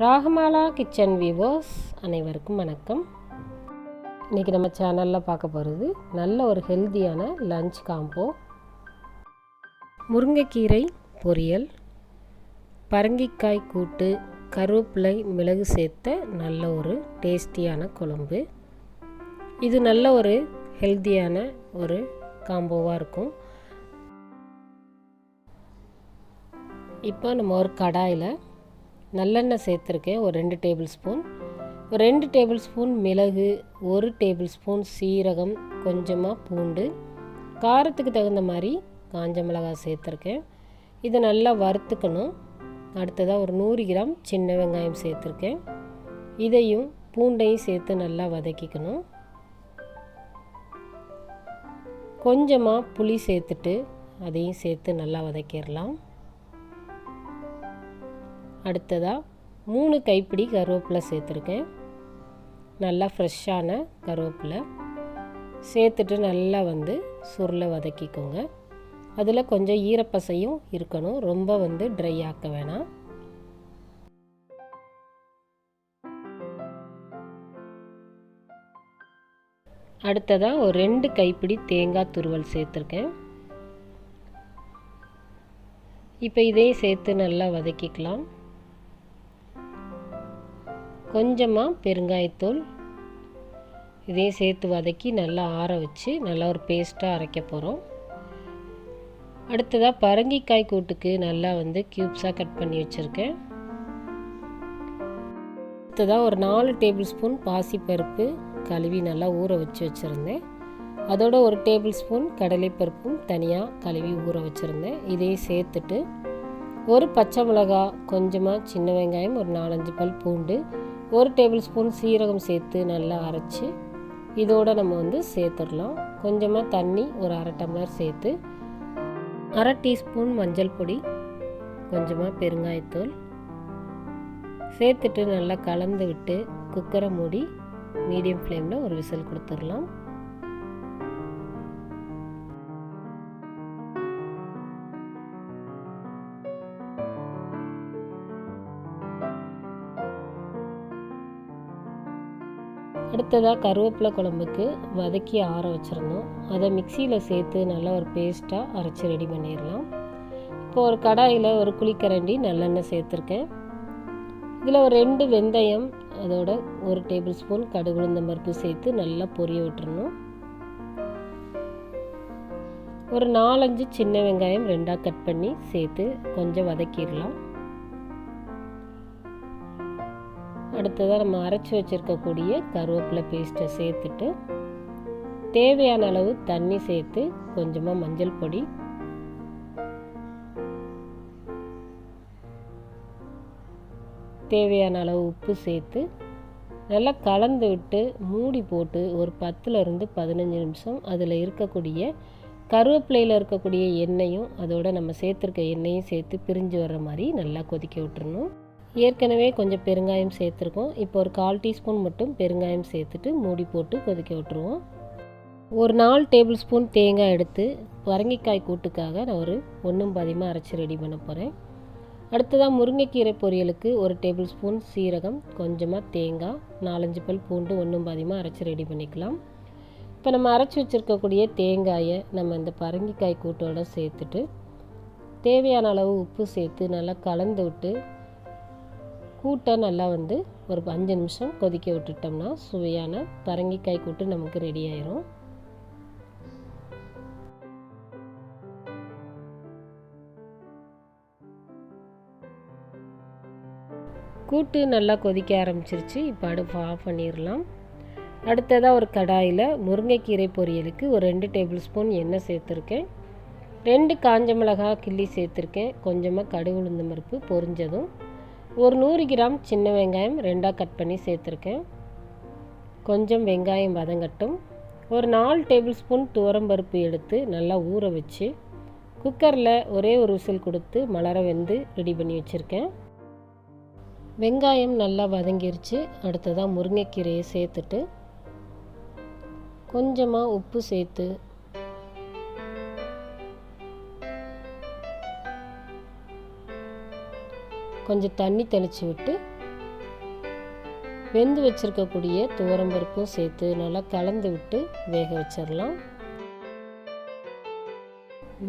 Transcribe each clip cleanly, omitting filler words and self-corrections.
Ragamala kitchen viewers அனைவருக்கும் வணக்கம். இன்றைக்கி நம்ம சேனலில் பார்க்க போகிறது நல்ல ஒரு ஹெல்த்தியான லஞ்ச் காம்போ. முருங்கைக்கீரை பொரியல், பரங்கிக்காய் கூட்டு, கருவேப்பிலை, மிளகு சேர்த்த நல்ல ஒரு டேஸ்டியான குழம்பு. இது நல்ல ஒரு ஹெல்த்தியான ஒரு காம்போவாக இருக்கும். இப்போ நம்ம ஒரு கடாயில் நல்லெண்ணெய் சேர்த்துருக்கேன். ஒரு 2 டேபிள் ஸ்பூன், ஒரு 2 டேபிள் ஸ்பூன் மிளகு, 1 டேபிள் ஸ்பூன் சீரகம், கொஞ்சமாக பூண்டு, காரத்துக்கு தகுந்த மாதிரி காஞ்ச மிளகாய் சேர்த்துருக்கேன். இதை நல்லா வறுத்துக்கணும். அடுத்ததாக ஒரு 100 கிராம் சின்ன வெங்காயம் சேர்த்துருக்கேன். இதையும் பூண்டையும் சேர்த்து நல்லா வதக்கிக்கணும். கொஞ்சமாக புளி சேர்த்துட்டு அதையும் சேர்த்து நல்லா வதக்கிடலாம். அடுத்ததாக 3 கைப்பிடி கருவேப்பிலை சேர்த்துருக்கேன். நல்லா ஃப்ரெஷ்ஷான கருவேப்பிலை சேர்த்துட்டு நல்லா சுருளை வதக்கிக்கோங்க. அதில் கொஞ்சம் ஈரப்பசையும் இருக்கணும், ரொம்ப ட்ரை ஆக்க வேணாம். அடுத்ததாக ஒரு 2 கைப்பிடி தேங்காய் துருவல் சேர்த்துருக்கேன். இப்போ இதையும் சேர்த்து நல்லா வதக்கிக்கலாம். கொஞ்சமாக பெருங்காயத்தூள் இதையும் சேர்த்து வதக்கி நல்லா ஆற வச்சு நல்லா ஒரு பேஸ்ட்டாக அரைக்க போகிறோம். அடுத்ததாக பரங்கிக்காய் கூட்டுக்கு நல்லா க்யூப்ஸாக கட் பண்ணி வச்சுருக்கேன். அடுத்ததாக ஒரு 4 டேபிள் ஸ்பூன் பாசிப்பருப்பு கழுவி நல்லா ஊற வச்சு வச்சுருந்தேன். அதோட 1 டேபிள் ஸ்பூன் கடலைப்பருப்பும் தனியாக கழுவி ஊற வச்சுருந்தேன். இதையும் சேர்த்துட்டு ஒரு பச்சை மிளகா, கொஞ்சமாக சின்ன வெங்காயம், ஒரு 4-5 பல் பூண்டு, 1 டேபிள் ஸ்பூன் சீரகம் சேர்த்து நல்லா அரைச்சி இதோடு நம்ம சேர்த்துடலாம். கொஞ்சமாக தண்ணி ஒரு 1/2 டம்ளர் சேர்த்து 1/2 டீஸ்பூன் மஞ்சள் பொடி, கொஞ்சமாக பெருங்காயத்தூள் சேர்த்துட்டு நல்லா கலந்து விட்டு குக்கரை மூடி மீடியம் ஃப்ளேமில் ஒரு விசில் கொடுத்துடலாம். அடுத்ததாக கருவேப்பிலை குழம்புக்கு வதக்கி ஆற வச்சுருந்தோம். அதை மிக்சியில் சேர்த்து நல்லா ஒரு பேஸ்ட்டாக அரைச்சி ரெடி பண்ணிடலாம். இப்போ ஒரு கடாயில் ஒரு குழிக்கரண்டி நல்லெண்ணெய் சேர்த்துருக்கேன். இதில் ஒரு 2 வெந்தயம், அதோட 1 டேபிள் ஸ்பூன் கடுகு உளுந்தம் பருப்பு சேர்த்து நல்லா பொரிய விட்டுறணும். ஒரு 4-5 சின்ன வெங்காயம் 2ஆக கட் பண்ணி சேர்த்து கொஞ்சம் வதக்கிடலாம். அடுத்ததாக நம்ம அரைச்சி வச்சுருக்கக்கூடிய கருவேப்பிலை பேஸ்ட்டை சேர்த்துட்டு தேவையான அளவு தண்ணி சேர்த்து கொஞ்சமாக மஞ்சள் பொடி, தேவையான அளவு உப்பு சேர்த்து நல்லா கலந்து விட்டு மூடி போட்டு ஒரு 10லிருந்து 15 நிமிஷம் அதில் இருக்கக்கூடிய கருவேப்பிலையில் இருக்கக்கூடிய எண்ணெயும் அதோட நம்ம சேர்த்துருக்க எண்ணெயும் சேர்த்து பிரிஞ்சு வர்ற மாதிரி நல்லா கொதிக்க விட்டுறணும். ஏற்கனவே கொஞ்சம் பெருங்காயம் சேர்த்துருக்கோம். இப்போ ஒரு 1/4 டீஸ்பூன் மட்டும் பெருங்காயம் சேர்த்துட்டு மூடி போட்டு கொதிக்க விட்டுருவோம். ஒரு 4 டேபிள் ஸ்பூன் தேங்காய் எடுத்து பரங்கிக்காய் கூட்டுக்காக நான் ஒரு 1 பாதியமாக அரைச்சி ரெடி பண்ண போகிறேன். அடுத்ததாக முருங்கைக்கீரை பொரியலுக்கு 1 டேபிள் ஸ்பூன் சீரகம், கொஞ்சமாக தேங்காய், 4-5 பல் பூண்டு 1 பாதியமாக அரைச்சி ரெடி பண்ணிக்கலாம். இப்போ நம்ம அரைச்சி வச்சுருக்கக்கூடிய தேங்காயை நம்ம இந்த பரங்கிக்காய் கூட்டோடு சேர்த்துட்டு தேவையான அளவு உப்பு சேர்த்து நல்லா கலந்து விட்டு கூட்டை நல்லா ஒரு 5 நிமிஷம் கொதிக்க விட்டுட்டோம்னா சுவையான பரங்கிக்காய் கூட்டு நமக்கு ரெடி ஆயிரும். கூட்டு நல்லா கொதிக்க ஆரம்பிச்சிருச்சு. இப்போ அடுப்பு ஆஃப் பண்ணிடலாம். அடுத்ததாக ஒரு கடாயில் முருங்கைக்கீரை பொரியலுக்கு ஒரு 2 டேபிள் ஸ்பூன் எண்ணெய் சேர்த்துருக்கேன். 2 காஞ்ச மிளகாய் கிள்ளி சேர்த்துருக்கேன். கொஞ்சமாக கடுகு உளுந்தம் பருப்பு பொரிஞ்சதும் ஒரு 100 கிராம் சின்ன வெங்காயம் 2ஆக கட் பண்ணி சேர்த்துருக்கேன். கொஞ்சம் வெங்காயம் வதங்கட்டும். ஒரு 4 டேபிள் ஸ்பூன் துவரம்பருப்பு எடுத்து நல்லா ஊற வச்சு குக்கரில் ஒரே ஒரு விசில் கொடுத்து மலர வெந்து ரெடி பண்ணி வச்சுருக்கேன். வெங்காயம் நல்லா வதங்கிருச்சு. அடுத்ததாக முருங்கைக்கீரையை சேர்த்துட்டு கொஞ்சமாக உப்பு சேர்த்து கொஞ்சம் தண்ணி தெளித்து விட்டு வெந்து வச்சுருக்கக்கூடிய துவரம்பருப்பும் சேர்த்து நல்லா கலந்து விட்டு வேக வச்சிடலாம்.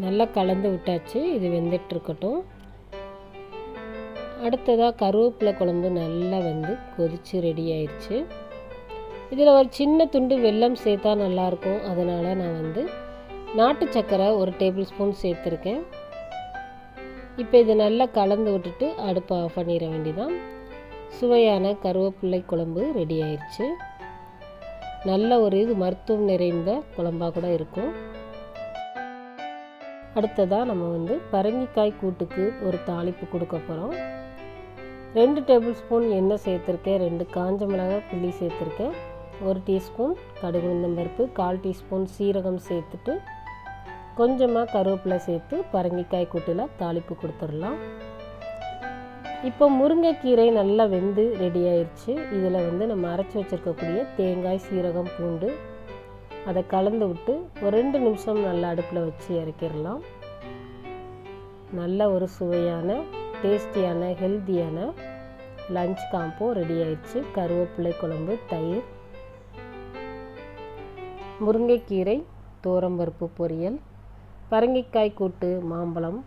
நல்லா கலந்து விட்டாச்சு. இது வெந்துட்டுருக்கட்டும். அடுத்ததாக கருவேப்பிலை குழம்பு நல்லா கொதித்து ரெடி ஆயிடுச்சு. இதில் ஒரு சின்ன துண்டு வெல்லம் சேர்த்தா நல்லாயிருக்கும். அதனால் நான் நாட்டு சர்க்கரை 1 டேபிள் ஸ்பூன் சேர்த்துருக்கேன். இப்போ இது நல்லா கலந்து விட்டுட்டு அடுப்பை ஆஃப் பண்ணிட வேண்டியதான். சுவையான கருவேப்பிலை குழம்பு ரெடி ஆயிடுச்சு. நல்ல ஒரு மருத்துவம் நிறைந்த குழம்பாக கூட இருக்கும். அடுத்ததாக நம்ம பரங்கிக்காய் கூட்டுக்கு ஒரு தாளிப்பு கொடுக்க போகிறோம். 2 டேபிள் ஸ்பூன் எண்ணெய் சேர்த்துருக்கேன். 2 காஞ்ச மிளகாய் கிள்ளி சேர்த்துருக்கேன். 1 டீஸ்பூன் கடுகு உளுந்தம்பருப்பு, 1/4 டீஸ்பூன் சீரகம் சேர்த்துட்டு கொஞ்சமாக கருவேப்பிலை சேர்த்து பரங்கிக்காய் கூட்டில் தாளிப்பு கொடுத்துடலாம். இப்போ முருங்கைக்கீரை நல்லா வெந்து ரெடி ஆயிடுச்சு. இதில் நம்ம அரைச்சி வச்சுருக்கக்கூடிய தேங்காய், சீரகம், பூண்டு அதை கலந்து விட்டு ஒரு 2 நிமிஷம் நல்லா அடுப்பில் வச்சு இறக்கிடலாம். நல்ல ஒரு சுவையான, டேஸ்டியான, ஹெல்த்தியான லஞ்ச் காம்போ ரெடி ஆயிடுச்சு. கருவேப்பிலை குழம்பு, தயிர், முருங்கைக்கீரை, துவரம்பருப்பு பொரியல், பரங்கிக்காய் கூட்டு, மாம்பழம்.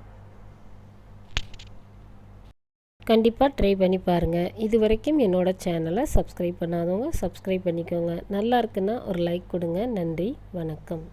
கண்டிப்பாக ட்ரை பண்ணி பாருங்கள். இது வரைக்கும் என்னோடய சேனலை சப்ஸ்கிரைப் பண்ணாதவங்க சப்ஸ்கிரைப் பண்ணிக்கோங்க. நல்லா இருக்குன்னா ஒரு லைக் கொடுங்க. நன்றி, வணக்கம்.